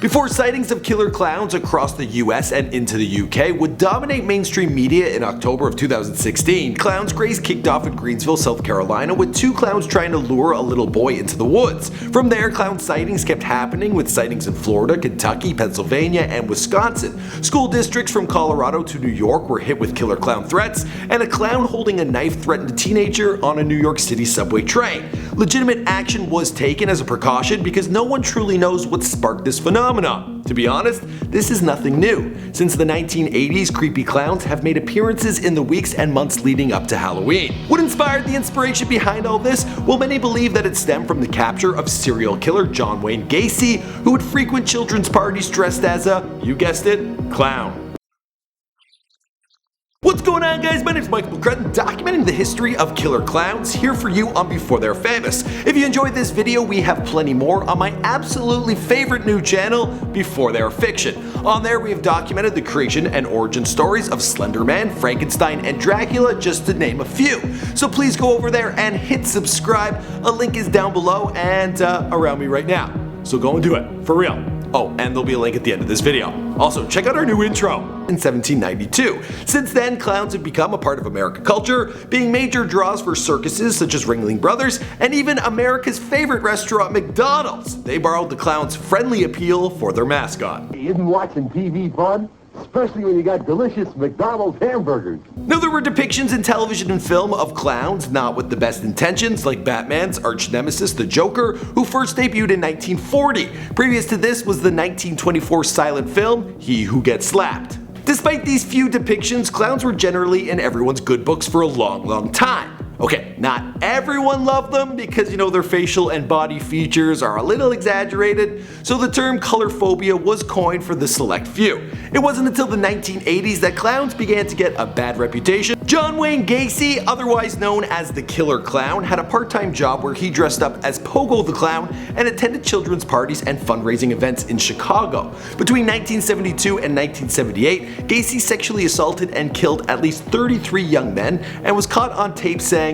Before sightings of killer clowns across the US and into the UK would dominate mainstream media in October of 2016, clowns craze kicked off in Greensville, South Carolina, with two clowns trying to lure a little boy into the woods. From there, clown sightings kept happening, with sightings in Florida, Kentucky, Pennsylvania, and Wisconsin. School districts from Colorado to New York were hit with killer clown threats, and a clown holding a knife threatened a teenager on a New York City subway train. Legitimate action was taken as a precaution because no one truly knows what sparked this phenomenon. To be honest, this is nothing new. Since the 1980s, creepy clowns have made appearances in the weeks and months leading up to Halloween. What inspired the inspiration behind all this? Well, many believe that it stemmed from the capture of serial killer John Wayne Gacy, who would frequent children's parties dressed as a, you guessed it, clown. What's going on, guys? My name is McCrudden, documenting the history of killer clowns, here for you on Before They're Famous. If you enjoyed this video, we have plenty more on my absolutely favorite new channel, Before They're Fiction. On there, we have documented the creation and origin stories of Slender Man, Frankenstein, and Dracula, just to name a few. So please go over there and hit subscribe. A link is down below and around me right now. So go and do it, for real. Oh, and there'll be a link at the end of this video. Also, check out our new intro. In 1792. Since then, clowns have become a part of American culture, being major draws for circuses such as Ringling Brothers, and even America's favorite restaurant, McDonald's. They borrowed the clown's friendly appeal for their mascot. Isn't watching TV fun? Especially when you got delicious McDonald's hamburgers. Now, there were depictions in television and film of clowns not with the best intentions, like Batman's arch nemesis, the Joker, who first debuted in 1940. Previous to this was the 1924 silent film, He Who Gets Slapped. Despite these few depictions, clowns were generally in everyone's good books for a long time. Okay, not everyone loved them because, their facial and body features are a little exaggerated, so the term color phobia was coined for the select few. It wasn't until the 1980s that clowns began to get a bad reputation. John Wayne Gacy, otherwise known as the Killer Clown, had a part-time job where he dressed up as Pogo the Clown and attended children's parties and fundraising events in Chicago. Between 1972 and 1978, Gacy sexually assaulted and killed at least 33 young men and was caught on tape saying,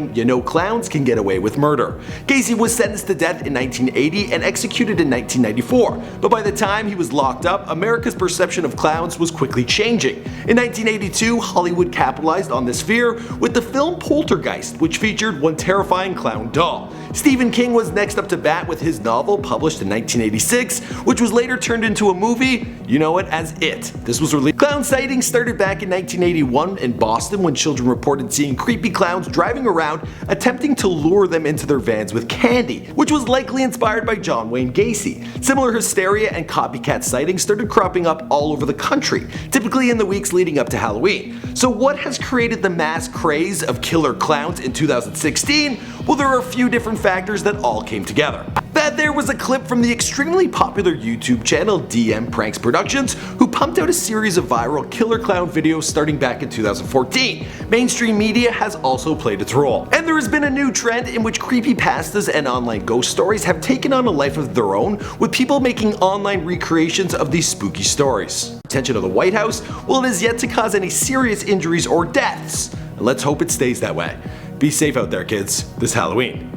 clowns can get away with murder. Gacy was sentenced to death in 1980 and executed in 1994, but by the time he was locked up, America's perception of clowns was quickly changing. In 1982, Hollywood capitalized on this fear with the film Poltergeist, which featured one terrifying clown doll. Stephen King was next up to bat with his novel, published in 1986, which was later turned into a movie, you know it as It. This was released. Clown sightings started back in 1981 in Boston when children reported seeing creepy clowns driving around attempting to lure them into their vans with candy, which was likely inspired by John Wayne Gacy. Similar hysteria and copycat sightings started cropping up all over the country, typically in the weeks leading up to Halloween. So what has created the mass craze of killer clowns in 2016? Well, there are a few different factors that all came together. That there was a clip from the extremely popular YouTube channel DM Pranks Productions, who pumped out a series of viral killer clown videos starting back in 2014. Mainstream media has also played its role. And there has been a new trend in which creepypastas and online ghost stories have taken on a life of their own, with people making online recreations of these spooky stories. Attention of the White House, well, it is yet to cause any serious injuries or deaths. And let's hope it stays that way. Be safe out there, kids, this Halloween.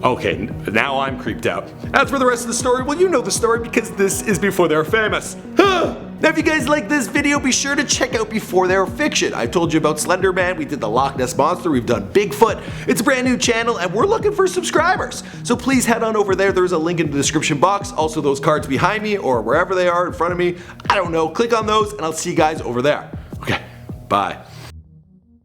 Okay, now I'm creeped out. As for the rest of the story, well, you know the story because this is Before They're Famous. Now, if you guys like this video, be sure to check out Before They're Fiction. I've told you about Slender Man, we did the Loch Ness Monster, we've done Bigfoot. It's a brand new channel and we're looking for subscribers. So please head on over there. There's a link in the description box. Also, those cards behind me or wherever they are in front of me. I don't know. Click on those and I'll see you guys over there. Okay, bye.